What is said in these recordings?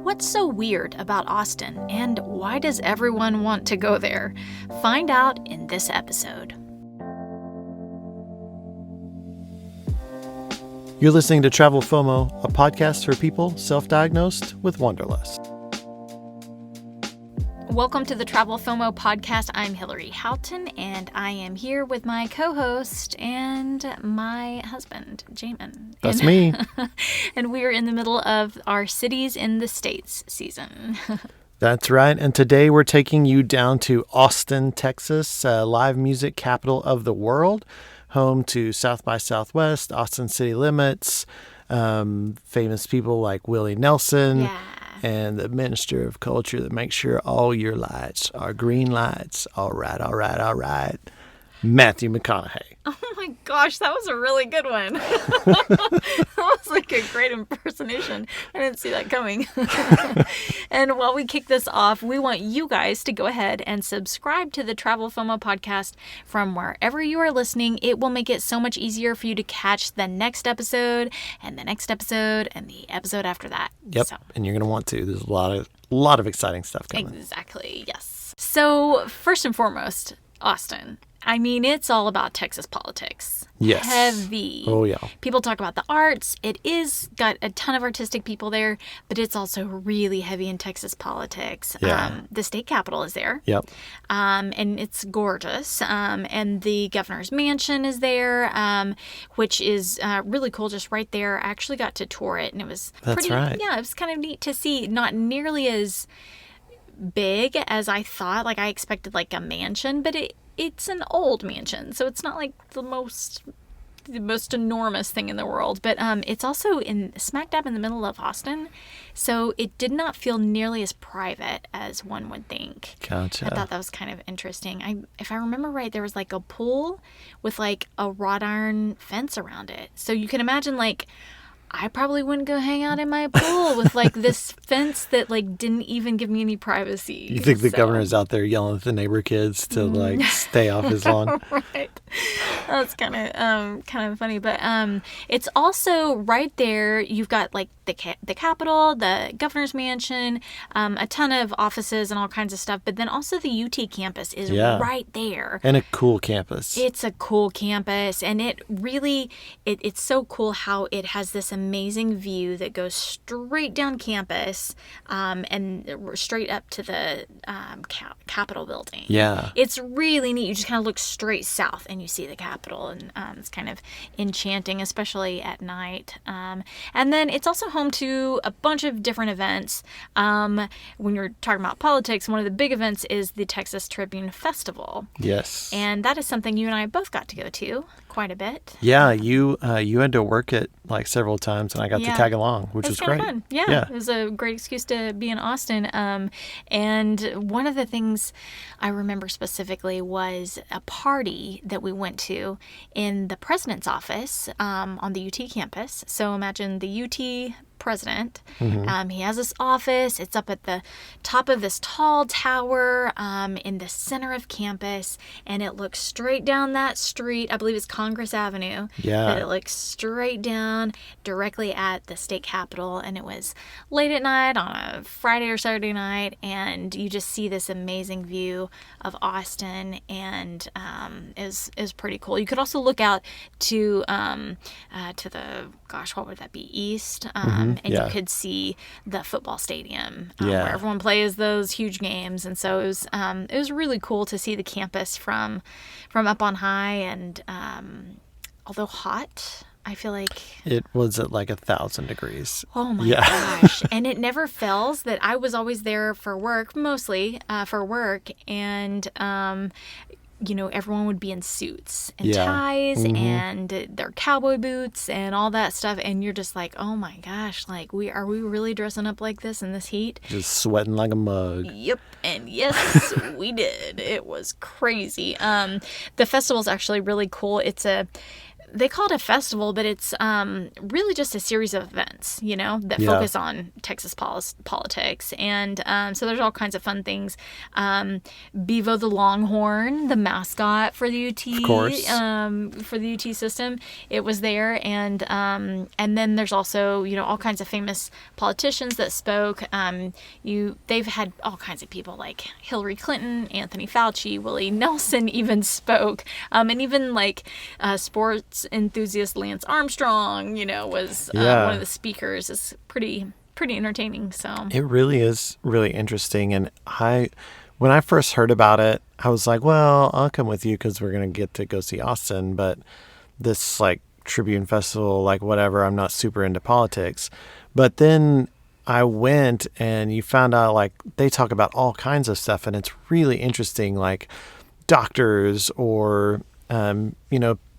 What's so weird about Austin, and why does everyone want to go there? Find out in this episode. You're listening to Travel FOMO, a podcast for people self-diagnosed with wanderlust. Welcome to the Travel FOMO podcast. I'm Hillary Houghton, and I am here with my co-host and my husband, Jamin. That's me. And we are in the middle of our Cities in the States season. That's right. And today we're taking you down to Austin, Texas, live music capital of the world, home to South by Southwest, Austin City Limits, famous people like Willie Nelson. Yeah. And the Minister of Culture that makes sure all your lights are green lights. All right, all right, all right. Matthew McConaughey. Oh my gosh, that was a really good one. That was like a great impersonation. I didn't see that coming. And while we kick this off, we want you guys to go ahead and subscribe to the Travel FOMO podcast from wherever you are listening. It will make it so much easier for you to catch the next episode and the next episode and the episode after that. Yep, and you're going to want to. There's a lot of exciting stuff coming. Exactly, yes. So first and foremost, Austin. I mean, it's all about Texas politics. Yes. Heavy. Oh, yeah. People talk about the arts. It is got a ton of artistic people there, but it's also really heavy in Texas politics. Yeah. The state capitol is there. Yep. And it's gorgeous. And the governor's mansion is there, which is really cool, just right there. I actually got to tour it, and it was That's right. Yeah, it was kind of neat to see. Not nearly as big as I thought. Like, I expected like a mansion, but it's an old mansion, so it's not like the most enormous thing in the world. But it's also smack dab in the middle of Austin, so it did not feel nearly as private as one would think. Gotcha. I thought that was kind of interesting. If I remember right, there was like a pool with like a wrought iron fence around it, so you can imagine like I probably wouldn't go hang out in my pool with like this fence that like didn't even give me any privacy. You think the governor's out there yelling at the neighbor kids to like stay off his lawn? Right. That's kind of funny, but it's also right there. You've got like the Capitol, the governor's mansion, a ton of offices and all kinds of stuff. But then also the UT campus is right there, and a cool campus. It's a cool campus, and it really it's so cool how it has this amazing view that goes straight down campus, and straight up to the Capitol building. Yeah, it's really neat. You just kind of look straight south and you see the Capitol, and it's kind of enchanting, especially at night. And then it's also home to a bunch of different events. When you're talking about politics, one of the big events is the Texas Tribune Festival. Yes. And that is something you and I both got to go to quite a bit. Yeah, you had to work it like several times, and I got to tag along, which was great. Fun. Yeah, it was a great excuse to be in Austin. And one of the things I remember specifically was a party that we went to in the president's office on the UT campus. So imagine the UT president. Mm-hmm. He has this office. It's up at the top of this tall tower in the center of campus, and it looks straight down that street. I believe it's Congress Avenue. Yeah. But it looks straight down directly at the state capitol, and it was late at night on a Friday or Saturday night, and you just see this amazing view of Austin, and it was pretty cool. You could also look out to the, what would that be, east, and you could see the football stadium where everyone plays those huge games, and so it was really cool to see the campus from up on high, and although hot, I feel like it was at like 1,000 degrees. Oh my gosh. And it never fails that I was always there for work, mostly for work, and everyone would be in suits and ties and their cowboy boots and all that stuff. And you're just like, oh my gosh, like are we really dressing up like this in this heat? Just sweating like a mug. Yep. And yes, we did. It was crazy. The festival's actually really cool. It's they call it a festival, but it's really just a series of events, that Yeah. focus on Texas politics. And so there's all kinds of fun things. Bevo the Longhorn, the mascot for the UT, Of course. for the UT system, it was there. And then there's also, all kinds of famous politicians that spoke. They've had all kinds of people like Hillary Clinton, Anthony Fauci, Willie Nelson even spoke. And even like sports enthusiast Lance Armstrong, was one of the speakers. It's pretty entertaining. So It really is really interesting. And when I first heard about it, I was like, well, I'll come with you because we're going to get to go see Austin. But this like Tribune Festival, like whatever, I'm not super into politics. But then I went and you found out like they talk about all kinds of stuff. And it's really interesting, like doctors or,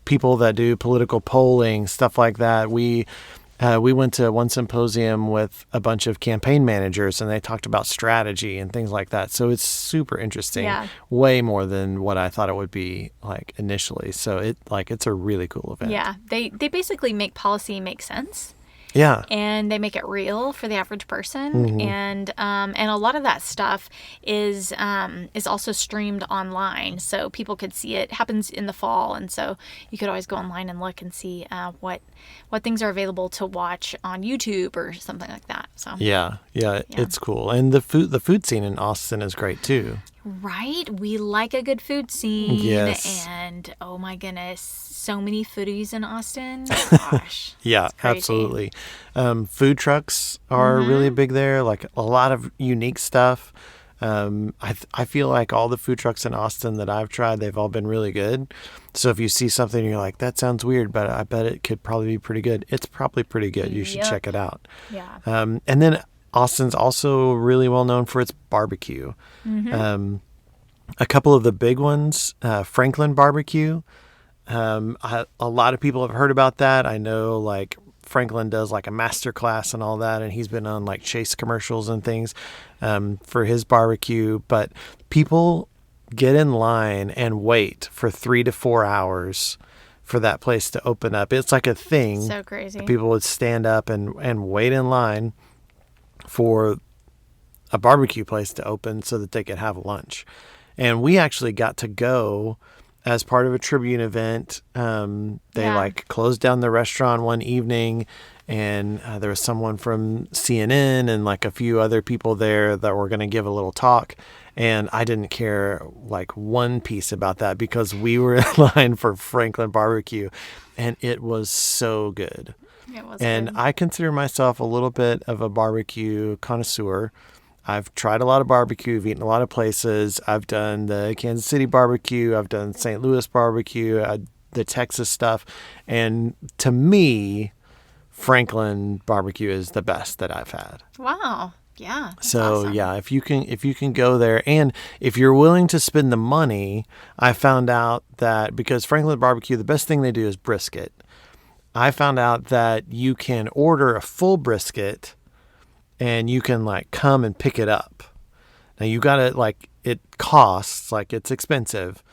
people that do political polling, stuff like that. We went to one symposium with a bunch of campaign managers and they talked about strategy and things like that. So it's super interesting, way more than what I thought it would be like initially. So it's a really cool event. Yeah, they basically make policy make sense. Yeah. And they make it real for the average person. And a lot of that stuff is also streamed online, so people could see it. It happens in the fall, and so you could always go online and look and see what things are available to watch on YouTube or something like that. So Yeah, it's cool. And the food scene in Austin is great too. Right? We like a good food scene. Yes. And oh my goodness, so many foodies in Austin. Gosh. Yeah, absolutely. Food trucks are really big there, like a lot of unique stuff. I feel like all the food trucks in Austin that I've tried, they've all been really good. So if you see something and you're like, that sounds weird, but I bet it could probably be pretty good. It's probably pretty good. You should check it out. Yeah. And then Austin's also really well known for its barbecue. A couple of the big ones, Franklin Barbecue. A lot of people have heard about that. I know like Franklin does like a master class and all that, and he's been on like Chase commercials and things for his barbecue. But people get in line and wait for 3 to 4 hours for that place to open up. It's like a thing. So crazy. People would stand up and wait in line for a barbecue place to open so that they could have lunch. And we actually got to go as part of a Tribune event. They like closed down the restaurant one evening, and there was someone from CNN and like a few other people there that were going to give a little talk. And I didn't care like one piece about that because we were in line for Franklin Barbecue, and it was so good. It was And good. I consider myself a little bit of a barbecue connoisseur. I've tried a lot of barbecue. I've eaten a lot of places. I've done the Kansas City barbecue. I've done St. Louis barbecue, the Texas stuff. And to me, Franklin barbecue is the best that I've had. Wow. Yeah. That's So awesome. yeah, if you can go there, and if you're willing to spend the money, I found out that because Franklin barbecue, the best thing they do is brisket. I found out that you can order a full brisket and you can like come and pick it up. Now you got to like, it costs, like it's expensive,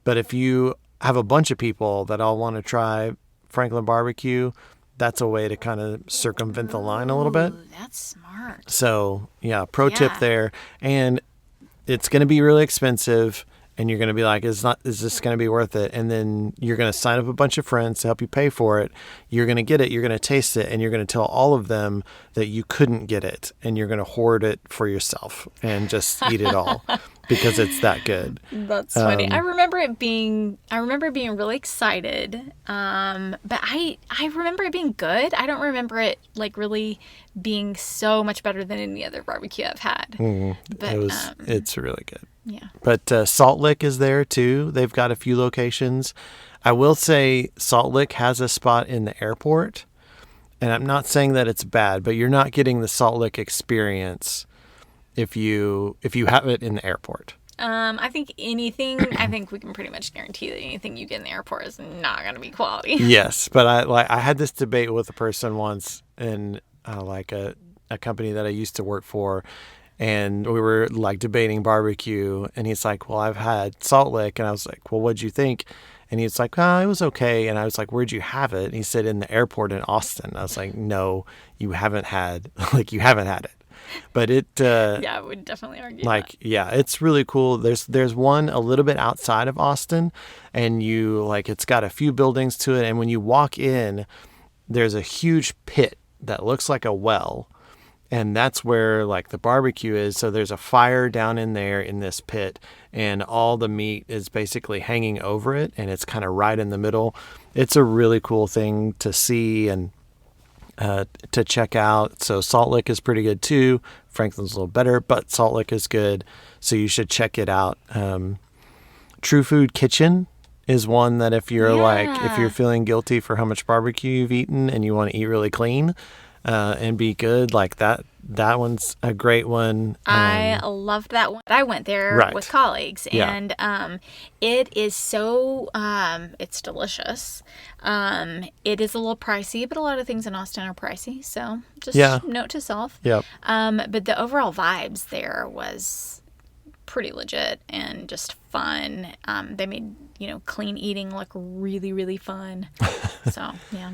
but if you have a bunch of people that all want to try Franklin barbecue, that's a way to kind of circumvent the line a little bit. Ooh, that's smart. So yeah, pro tip there. And it's going to be really expensive. And you're going to be like, is this going to be worth it? And then you're going to sign up a bunch of friends to help you pay for it. You're going to get it. You're going to taste it. And you're going to tell all of them that you couldn't get it. And you're going to hoard it for yourself and just eat it all because it's that good. That's funny. I remember being really excited. But I remember it being good. I don't remember it like really being so much better than any other barbecue I've had. But It's really good. yeah. But Salt Lick is there too. They've got a few locations. I will say Salt Lick has a spot in the airport. And I'm not saying that it's bad, but you're not getting the Salt Lick experience if you have it in the airport. I think we can pretty much guarantee that anything you get in the airport is not going to be quality. Yes, but I had this debate with a person once in like a company that I used to work for, and we were like debating barbecue, and he's like, well, I've had Salt Lick, and I was like, well, what'd you think? And he's like, oh, it was okay. And I was like, where'd you have it? And he said, in the airport in Austin. I was like, no, you haven't had it. But it, Yeah, I would definitely argue that. yeah, it's really cool. There's one a little bit outside of Austin, and it's got a few buildings to it. And when you walk in, there's a huge pit that looks like a well. And that's where like the barbecue is. So there's a fire down in there in this pit, and all the meat is basically hanging over it, and it's kind of right in the middle. It's a really cool thing to see and to check out. So Salt Lick is pretty good too. Franklin's a little better, but Salt Lick is good. So you should check it out. True Food Kitchen is one that if you're if you're feeling guilty for how much barbecue you've eaten and you want to eat really clean, and be good, like that one's a great one. I loved that one. I went there with colleagues, and it is so it's delicious. It is a little pricey, but a lot of things in Austin are pricey, so just note to self. Yep. But the overall vibes there was pretty legit and just fun. They made clean eating look really, really fun. So yeah.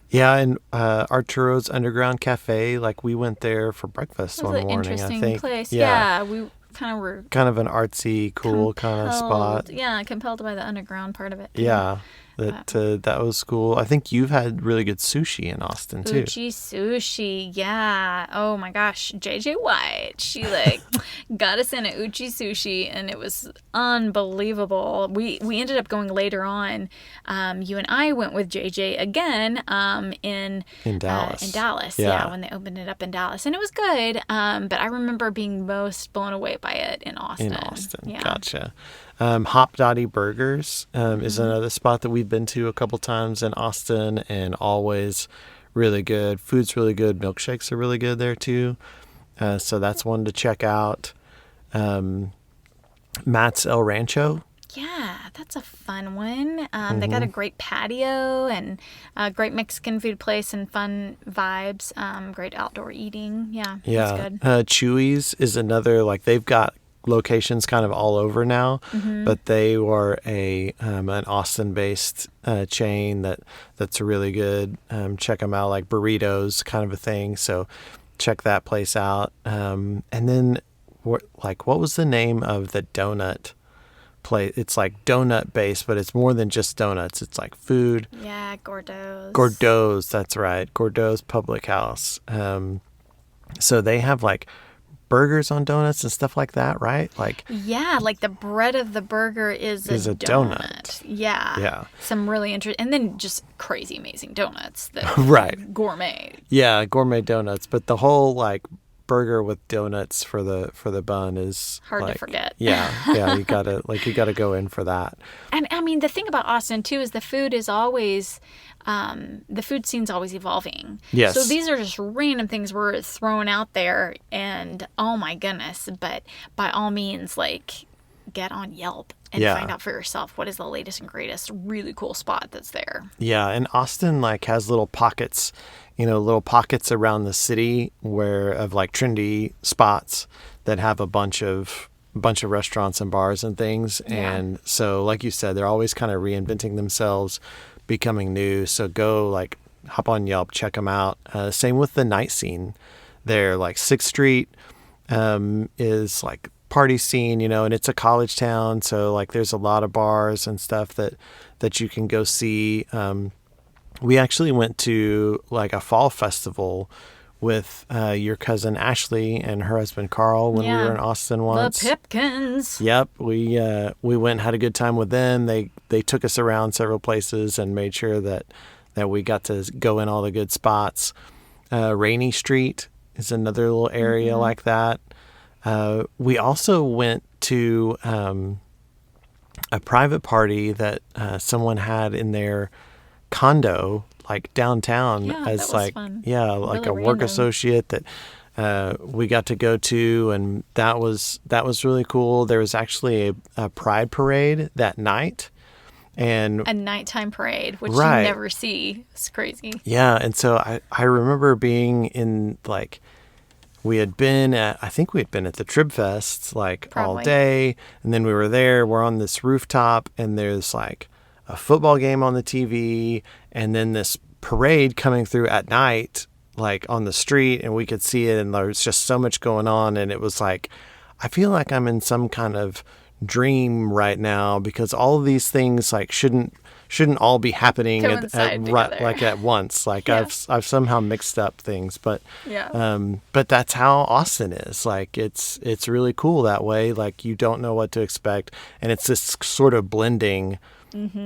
Yeah, and Arturo's Underground Cafe, like we went there for breakfast one morning, I think. Interesting place. Yeah, we kind of were kind of an artsy, cool kind of spot. Yeah, compelled by the underground part of it. Yeah, that was cool. I think you've had really good sushi in Austin too. Uchi sushi, yeah. Oh my gosh, JJ White, she got us in at Uchi sushi, and it was unbelievable. We ended up going later on. You and I went with JJ again in Dallas. In Dallas, yeah, when they opened it up in Dallas, and it was good. But I remember being most blown away by it in Austin. Yeah. Gotcha. Hop Dottie Burgers is another spot that we've been to a couple times in Austin, and always really good. Food's really good. Milkshakes are really good there too. So that's one to check out. Matt's El Rancho. Yeah, that's a fun one. They got a great patio and a great Mexican food place and fun vibes. Great outdoor eating. Yeah, that's good. Chewy's is another, they've got locations kind of all over now, but they were an Austin-based chain that's really good. Check them out, like burritos kind of a thing. So check that place out. And then what was the name of the donut place? It's like donut based, but it's more than just donuts. It's like food. Yeah, Gordo's, that's right. Gordo's Public House. So they have burgers on donuts and stuff like that, right? Yeah, the bread of the burger is a donut. Yeah. Some really interesting, and then just crazy amazing donuts that right. Gourmet. Yeah, gourmet donuts, but the whole burger with donuts for the bun is hard to forget. Yeah, you gotta go in for that. And I mean, the thing about Austin too is the food is always the food scene's always evolving. Yes. So these are just random things we're throwing out there, and oh my goodness! But by all means, get on Yelp and find out for yourself what is the latest and greatest really cool spot that's there. Yeah, and Austin has little pockets, around the city of trendy spots that have a bunch of restaurants and bars and things. Yeah. And so, like you said, they're always kind of reinventing themselves, becoming new. So go hop on Yelp, check them out. Same with the night scene there. 6th Street is party scene, and it's a college town. So there's a lot of bars and stuff that you can go see. We actually went to a fall festival with your cousin Ashley and her husband Carl when we were in Austin once. The Pipkins. Yep, we went and had a good time with them. They took us around several places and made sure that we got to go in all the good spots. Rainy Street is another little area like that. We also went to a private party that someone had in their condo downtown as fun. really a work associate that we got to go to, and that was really cool. There was actually a pride parade that night, and a nighttime parade, which you never see. It's crazy. Yeah, and so I remember being in we had been at the Trib Fest all day, and then we were there. We're on this rooftop, and there's a football game on the TV, and then this parade coming through at night, like on the street, and we could see it, and there was just so much going on, and it was like, I feel like I'm in some kind of dream right now, because all of these things like shouldn't all be happening at once. Like I've somehow mixed up things, but but that's how Austin is. Like it's really cool that way. Like you don't know what to expect, and it's this sort of blending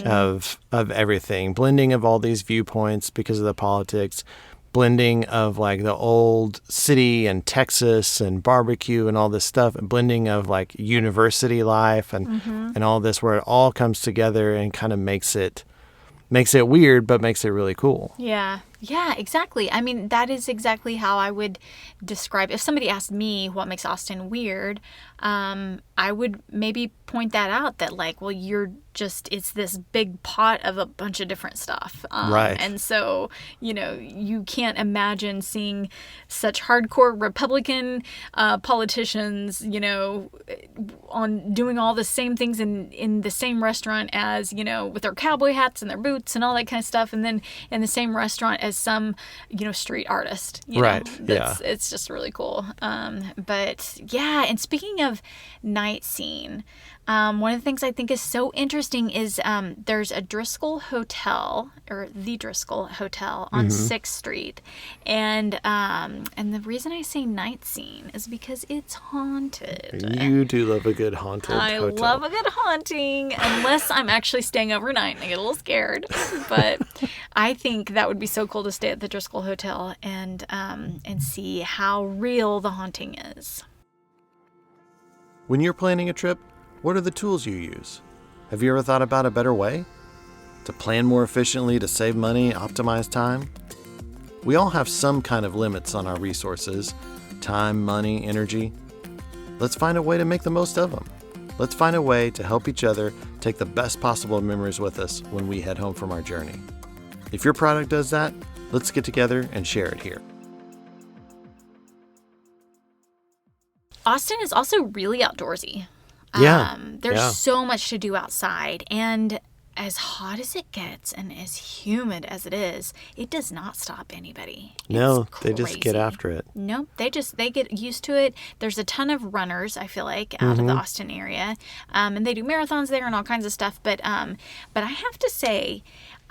of everything, blending of all these viewpoints because of the politics, blending of like the old city and Texas and barbecue and all this stuff, and blending of like university life and all this, where it all comes together and kind of makes it weird, but makes it really cool. Yeah, exactly. I mean, that is exactly how I would describe. If somebody asked me what makes Austin weird, I would maybe point that out, that like, well, it's this big pot of a bunch of different stuff. Right. And so, you can't imagine seeing such hardcore Republican politicians, on doing all the same things in the same restaurant as, with their cowboy hats and their boots and all that kind of stuff. And then in the same restaurant as some, street artist, right. It's just really cool. But yeah. And speaking of night scene, one of the things I think is so interesting is there's a Driscoll Hotel, or the Driscoll Hotel on 6th Street. And the reason I say night scene is because it's haunted. You do love a good haunted hotel. I love a good haunting, unless I'm actually staying overnight and I get a little scared. But I think that would be so cool to stay at the Driscoll Hotel and see how real the haunting is. When you're planning a trip, what are the tools you use? Have you ever thought about a better way? To plan more efficiently, to save money, optimize time? We all have some kind of limits on our resources: time, money, energy. Let's find a way to make the most of them. Let's find a way to help each other take the best possible memories with us when we head home from our journey. If your product does that, let's get together and share it here. Austin is also really outdoorsy. Yeah. There's so much to do outside, and as hot as it gets and as humid as it is, it does not stop anybody. No, they just get after it. No, they get used to it. There's a ton of runners, I feel like, out of the Austin area, and they do marathons there and all kinds of stuff. But I have to say,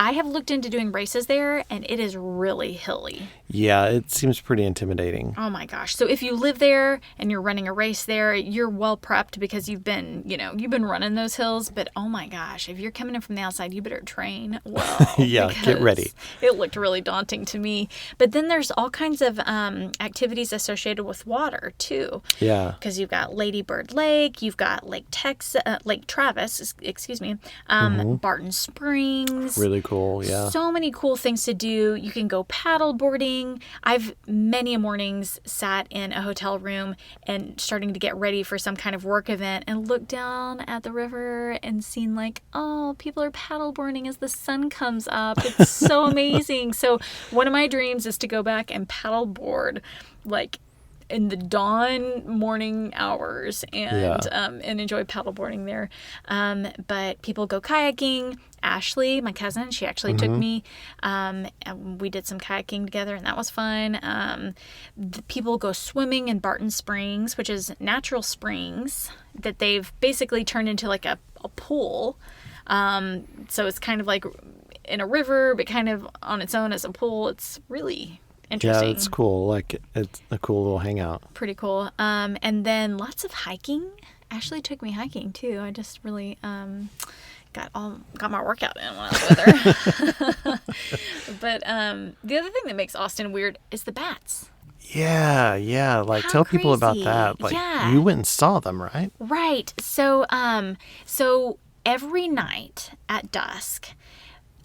I have looked into doing races there, and it is really hilly. Yeah, it seems pretty intimidating. Oh my gosh. So if you live there and you're running a race there, you're well prepped because you've been running those hills. But oh my gosh, if you're coming in from the outside, you better train well. Yeah, get ready. It looked really daunting to me. But then there's all kinds of activities associated with water too. Yeah. Because you've got Lady Bird Lake, you've got Lake Travis, Barton Springs. Really cool, yeah. So many cool things to do. You can go paddle boarding. I've many mornings sat in a hotel room and starting to get ready for some kind of work event and look down at the river and seen like, oh, people are paddle boarding as the sun comes up. It's so amazing. So one of my dreams is to go back and paddle board like in the dawn morning hours and enjoy paddleboarding there. But people go kayaking. Ashley, my cousin, she actually took me, and we did some kayaking together, and that was fun. People go swimming in Barton Springs, which is natural springs that they've basically turned into like a pool. So it's kind of like in a river, but kind of on its own as a pool. It's really interesting. Yeah, it's cool. Like, it's a cool little hangout. Pretty cool. And then lots of hiking. Ashley took me hiking too. I just really got my workout in when I was with her. But the other thing that makes Austin weird is the bats. Yeah. Like, tell people about that. Like, you went and saw them, right? Right. So every night at dusk,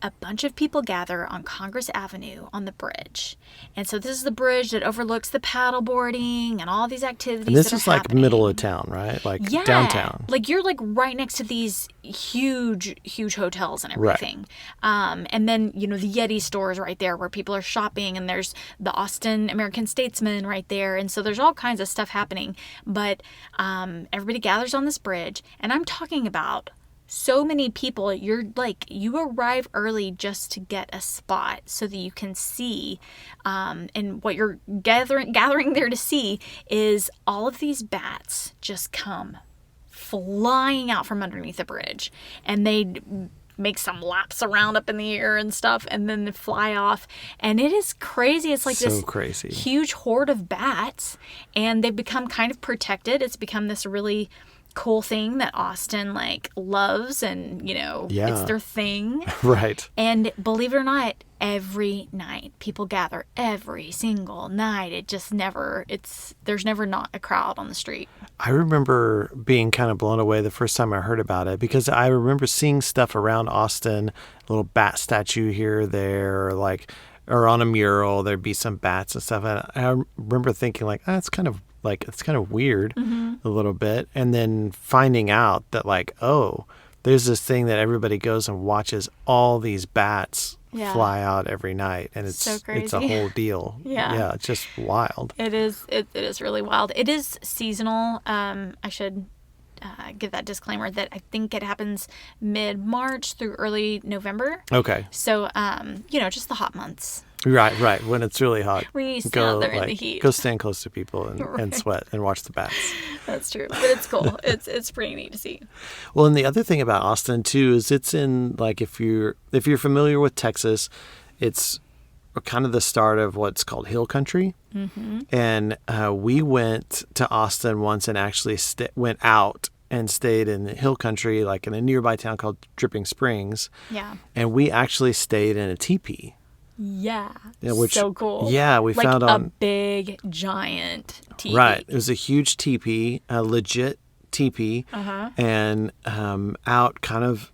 a bunch of people gather on Congress Avenue on the bridge. And so this is the bridge that overlooks the paddleboarding and all these activities. And this is like middle of town, right? Like downtown. Like you're like right next to these huge hotels and everything. Right. And then, the Yeti store is right there where people are shopping, and there's the Austin American Statesman right there. And so there's all kinds of stuff happening. But everybody gathers on this bridge, and I'm talking about so many people, you arrive early just to get a spot so that you can see. And what you're gathering there to see is all of these bats just come flying out from underneath the bridge, and they make some laps around up in the air and stuff, and then they fly off, and it is crazy. It's like this crazy huge horde of bats, and they've become kind of protected. It's become this really cool thing that Austin loves, and it's their thing. Right. And believe it or not, every night people gather, every single night. There's never not a crowd on the street. I remember being kind of blown away the first time I heard about it, because I remember seeing stuff around Austin, a little bat statue here or there, or on a mural there'd be some bats and stuff. And I remember thinking it's kind of weird a little bit. And then finding out that there's this thing that everybody goes and watches all these bats fly out every night. And it's so crazy. It's a whole deal. Yeah. It's just wild. It is really wild. It is seasonal. I should give that disclaimer that I think it happens mid-March through early November. Okay. So, just the hot months. Right. When it's really hot. When you stand out there in the heat. Go stand close to people and sweat and watch the bats. That's true. But it's cool. It's pretty neat to see. Well, and the other thing about Austin too is it's in if you're familiar with Texas, it's kind of the start of what's called hill country. Mm-hmm. And we went to Austin once and actually went out and stayed in hill country, in a nearby town called Dripping Springs. Yeah. And we actually stayed in a teepee. Yeah. Which, so cool. Yeah, we found on a big giant teepee. Right. It was a huge teepee, a legit teepee, and out kind of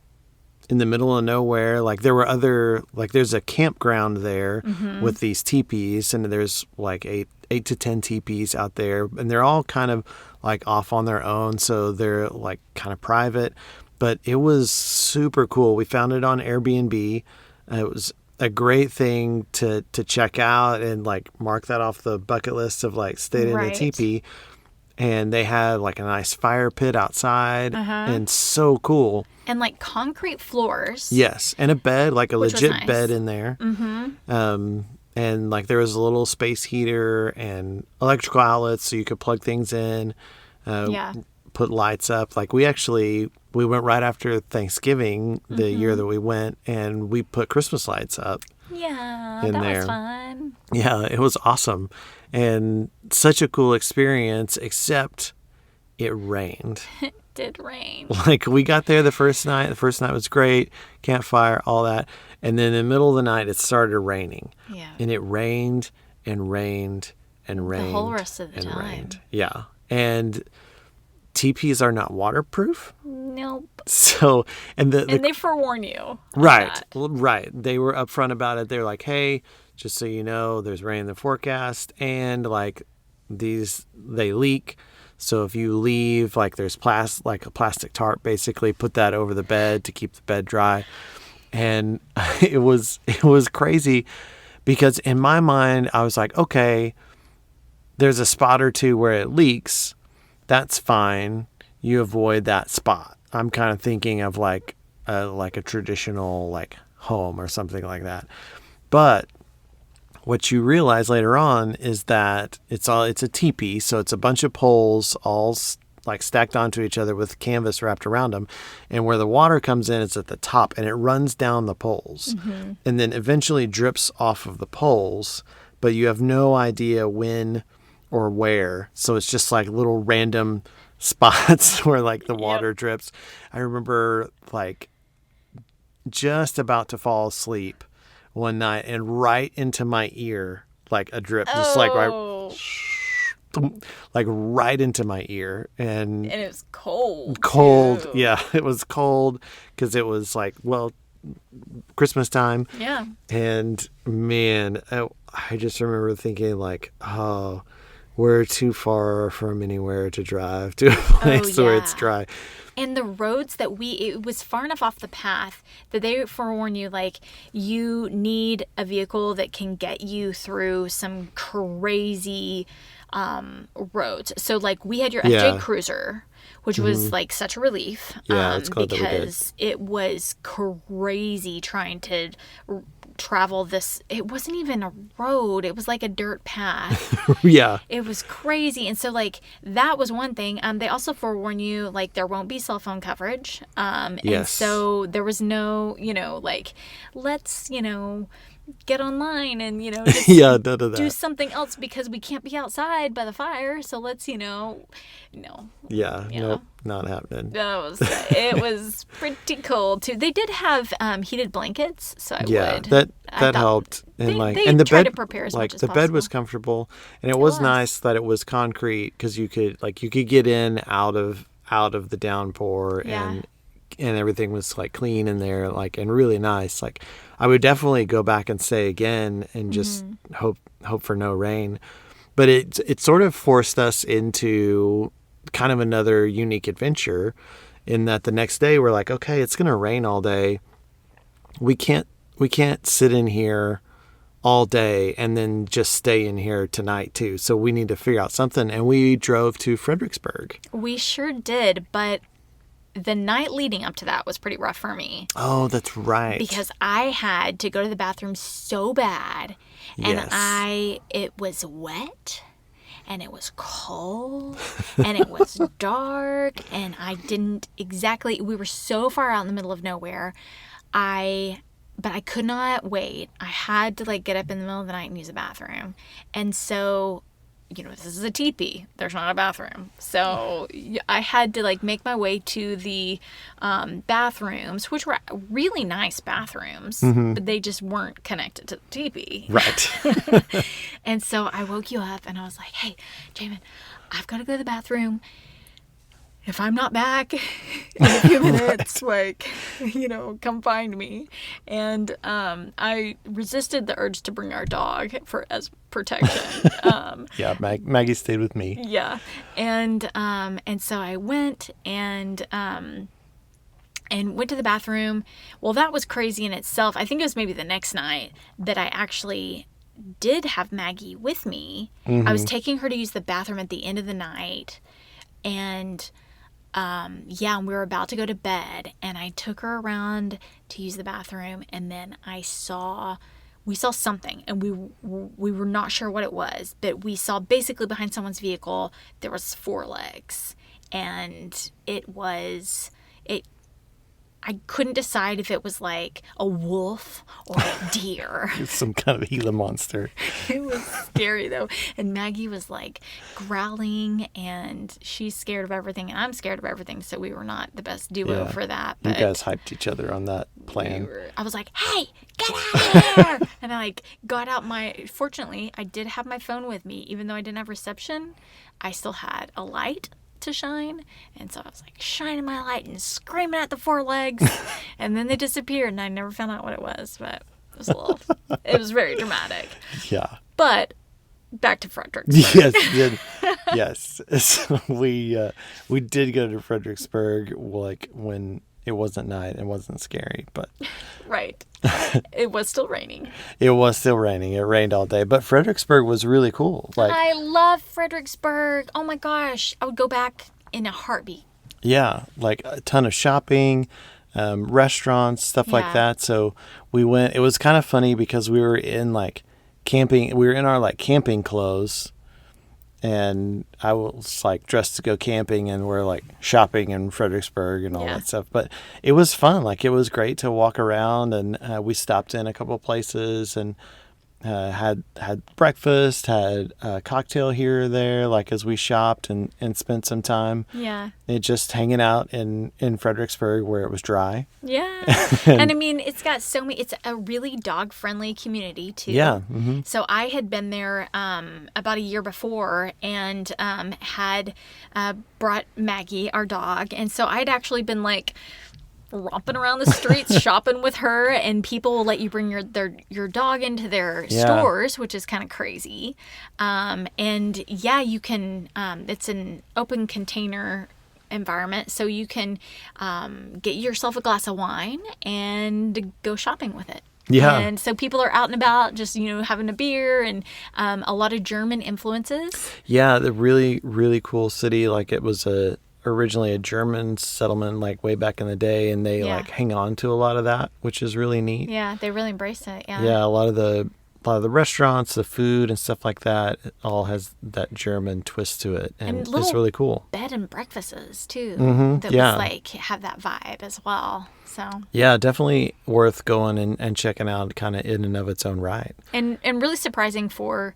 in the middle of nowhere. There were there's a campground there with these teepees, and there's 8 to 10 teepees out there, and they're all kind of off on their own, so they're kind of private. But it was super cool. We found it on Airbnb. It was a great thing to check out and mark that off the bucket list of stayed in a teepee. And they had a nice fire pit outside, and so cool. And concrete floors. Yes, and a bed, a legit nice. bed in there. Mm-hmm. And there was a little space heater and electrical outlets so you could plug things in. Put lights up. We went right after Thanksgiving the year that we went, and we put Christmas lights up. Yeah, that was fun. Yeah, it was awesome. And such a cool experience, except it rained. It did rain. We got there the first night. The first night was great. Campfire, all that. And then in the middle of the night, it started raining. Yeah. And it rained and rained and rained. The whole rest of the time. Rained. Yeah. And teepees are not waterproof. Nope. So, and they forewarn you. Right. Right. They were upfront about it. They're like, hey, just so you know, there's rain in the forecast, and they leak. So if you leave, there's a plastic tarp, basically, put that over the bed to keep the bed dry. And it was crazy, because in my mind, I was like, okay, there's a spot or two where it leaks. That's fine. You avoid that spot. I'm kind of thinking of a traditional home or something like that. But what you realize later on is that it's a teepee, so it's a bunch of poles all stacked onto each other with canvas wrapped around them, and where the water comes in, it's at the top, and it runs down the poles, and then eventually drips off of the poles, but you have no idea when or where, so it's just little random spots where the water drips. I remember just about to fall asleep one night, and right into my ear, a drip, just right into my ear, and it was cold. Too. Yeah, it was cold because it was Christmas time. Yeah, and man, I just remember thinking oh, we're too far from anywhere to drive to a place where it's dry. And the roads that it was far enough off the path that they forewarn you, you need a vehicle that can get you through some crazy roads. So like we had your Yeah. FJ Cruiser, which was like such a relief. Yeah, it's glad that we did. Because it was crazy trying to travel this. It wasn't even a road. It was like a dirt path. Yeah. It was crazy. And so like that was one thing. They also forewarn you like there won't be cell phone coverage. And Yes. so there was no, like let's, get online and, just Yeah, none of do that. something else because we can't be outside by the fire. So let's, no. Yeah, Yeah. nope, not happening. It was pretty cold too. They did have heated blankets, so I Yeah, would. that I thought helped. And they and the tried bed, to prepare as like much as the bed was possible. comfortable, and it was was. nice that it was concrete because you could get in out of the downpour Yeah. and everything was like clean in there, like, and really nice. Like, I would definitely go back and stay again and just hope for no rain. But it sort of forced us into kind of another unique adventure in that the next day we're like, okay, it's going to rain all day. We can't sit in here all day and then just stay in here tonight too. So we need to figure out something. And we drove to Fredericksburg. We sure did, but the night leading up to that was pretty rough for me Oh, that's right. because I had to go to the bathroom so bad, and Yes. it was wet. And it was cold, and it was dark, and I didn't exactly. We were so far out in the middle of nowhere, but I could not wait. I had to like get up in the middle of the night and use a bathroom, and so, this is a teepee. There's not a bathroom, so I had to like make my way to the bathrooms, which were really nice bathrooms, but they just weren't connected to the teepee. Right. And so I woke you up and I was like, hey, Jamin, I've got to go to the bathroom. If I'm not back in a few minutes, come find me. And I resisted the urge to bring our dog as protection. Yeah, Maggie stayed with me. Yeah. And so I went and went to the bathroom. Well, that was crazy in itself. I think it was maybe the next night that I actually did have Maggie with me. I was taking her to use the bathroom at the end of the night, and and we were about to go to bed, and I took her around to use the bathroom, and then we saw something, and we were not sure what it was, but we saw basically behind someone's vehicle there was 4 legs, and I couldn't decide if it was like a wolf or a deer. It's some kind of Gila monster. It was scary though. And Maggie was like growling, and she's scared of everything, and I'm scared of everything. So we were not the best duo for that. You But guys hyped each other on that plan. I was like, hey, get out of here. And I like got out fortunately, I did have my phone with me. Even though I didn't have reception, I still had a light to shine, and so I was like shining my light and screaming at the 4 legs, and then they disappeared, and I never found out what it was, but it was very dramatic. Yeah. But back to Fredericksburg. Yes. So we did go to Fredericksburg, like, when it wasn't night and wasn't scary, but Right. It was still raining. it was still raining. It rained all day, but Fredericksburg was really cool. Like, I love Fredericksburg. Oh my gosh, I would go back in a heartbeat. yeah, like a ton of shopping, restaurants, stuff like Yeah. that. So we went. It was kind of funny because we were in like camping. We were in our like camping clothes, and I was like dressed to go camping, and we're like shopping in Fredericksburg and all Yeah. that stuff. But it was fun. Like, it was great to walk around, and we stopped in a couple places and had breakfast, had a cocktail here or there, like, as we shopped and spent some time. Yeah. It just hanging out in Fredericksburg where it was dry. Yeah. And I mean, it's got it's a really dog friendly community too. Yeah. So I had been there about a year before, and had brought Maggie, our dog. And so I'd actually been like romping around the streets shopping with her, and people will let you bring your dog into their stores, which is kind of crazy. And yeah, you can, it's an open container environment, so you can get yourself a glass of wine and go shopping with it. Yeah. And so people are out and about just, having a beer, and a lot of German influences. Yeah, the really, really cool city. Like, it was originally a German settlement, like way back in the day, and they like hang on to a lot of that, which is really neat. Yeah, they really embrace it. Yeah. Yeah, a lot of the restaurants, the food and stuff like that, it all has that German twist to it, and it's really cool. Bed and breakfasts too. That Yeah. was like have that vibe as well. So yeah, definitely worth going and checking out, kind of in and of its own right. And really surprising for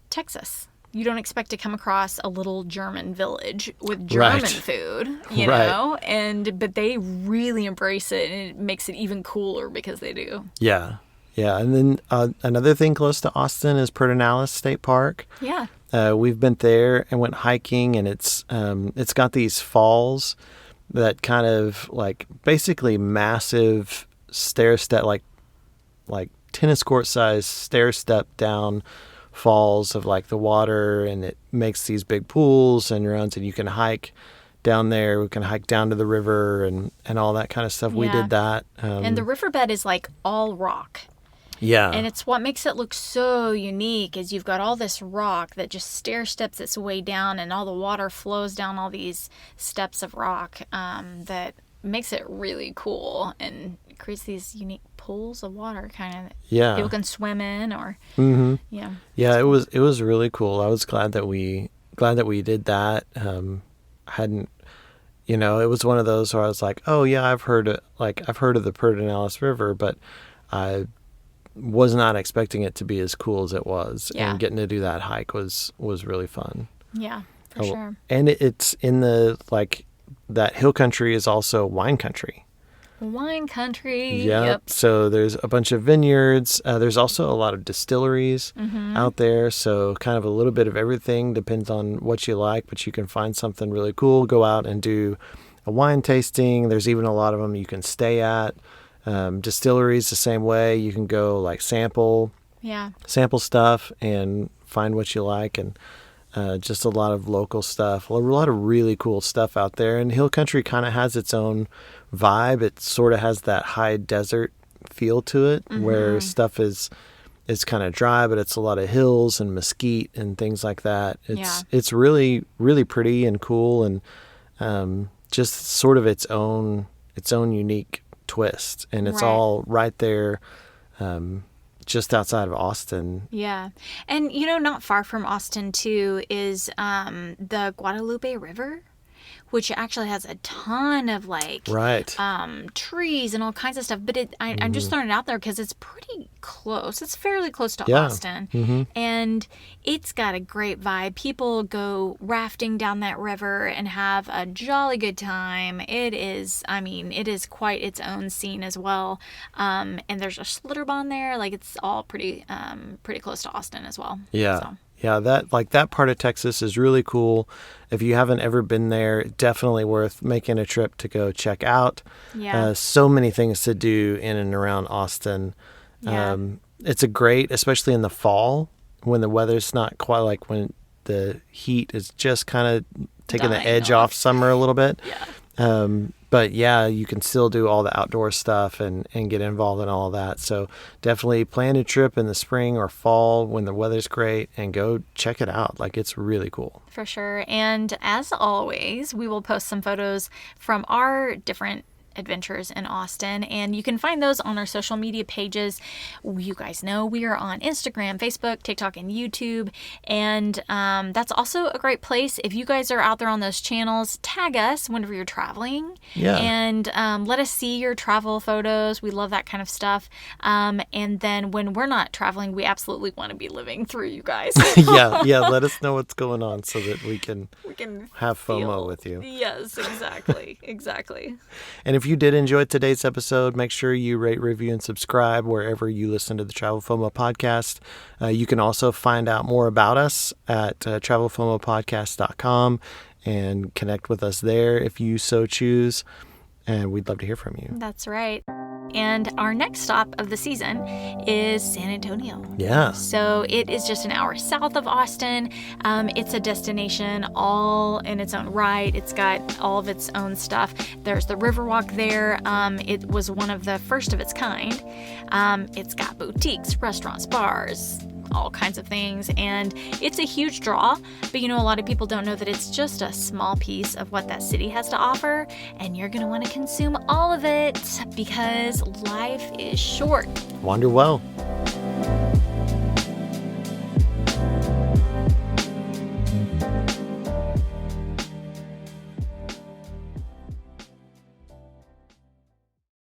Texas. You don't expect to come across a little German village with German food, you know, but they really embrace it, and it makes it even cooler because they do. Yeah. Yeah. And then another thing close to Austin is Protonalis State Park. Yeah. We've been there and went hiking, and it's got these falls that kind of like basically massive stair step, like tennis court size stair step down falls of like the water, and it makes these big pools and runs, and you can hike down there. We can hike down to the river and all that kind of stuff. We did that. And the riverbed is like all rock. Yeah. And it's what makes it look so unique is you've got all this rock that just stair steps its way down, and all the water flows down all these steps of rock that makes it really cool and creates these unique pools of water kind of people can swim in or it was really cool. I was glad that we did that. Hadn't, it was one of those where I was like, oh yeah, I've heard of the Protonalis River, but I was not expecting it to be as cool as it was. And getting to do that hike was really fun. Yeah, for sure. And it's in the that hill country is also wine country. Wine country. Yep. So there's a bunch of vineyards. There's also a lot of distilleries out there. So kind of a little bit of everything, depends on what you like, but you can find something really cool. Go out and do a wine tasting. There's even a lot of them you can stay at. Distilleries the same way. You can go like sample stuff and find what you like, and just a lot of local stuff. A lot of really cool stuff out there. And hill country kind of has its own vibe. It sort of has that high desert feel to it, where stuff is kind of dry, but it's a lot of hills and mesquite and things like that. It's really, really pretty and cool, and just sort of its own unique twist. And it's all right there, just outside of Austin. Yeah. And, not far from Austin, too, is the Guadalupe River, which actually has a ton of trees and all kinds of stuff. But I'm just throwing it out there because it's pretty close. It's fairly close to Austin. And it's got a great vibe. People go rafting down that river and have a jolly good time. It is quite its own scene as well. And there's a Schlitterbahn there. It's all pretty close to Austin as well. Yeah. So. Yeah, that part of Texas is really cool. If you haven't ever been there, definitely worth making a trip to go check out. Yeah. So many things to do in and around Austin. Yeah. It's especially in the fall when the weather's not quite like when the heat is just kind of taking the edge off summer a little bit. Yeah. But yeah, you can still do all the outdoor stuff and get involved in all of that. So definitely plan a trip in the spring or fall when the weather's great and go check it out. It's really cool. For sure. And as always, we will post some photos from our different adventures in Austin, and you can find those on our social media pages. You guys know we are on Instagram, Facebook, TikTok, and YouTube, and that's also a great place. If you guys are out there on those channels, tag us whenever you're traveling, and let us see your travel photos. We love that kind of stuff. And then when we're not traveling, we absolutely want to be living through you guys. yeah, let us know what's going on so that we can have FOMO with you. Yes, exactly. And if you did enjoy today's episode, make sure you rate, review, and subscribe wherever you listen to the Travel FOMO podcast. You can also find out more about us at travelfomopodcast.com and connect with us there if you so choose. And we'd love to hear from you. That's right. And our next stop of the season is San Antonio. Yeah. So it is just an hour south of Austin. It's a destination all in its own right. It's got all of its own stuff. There's the Riverwalk there. It was one of the first of its kind. It's got boutiques, restaurants, bars, all kinds of things, and it's a huge draw. But a lot of people don't know that it's just a small piece of what that city has to offer, and you're going to want to consume all of it because life is short. Wander well.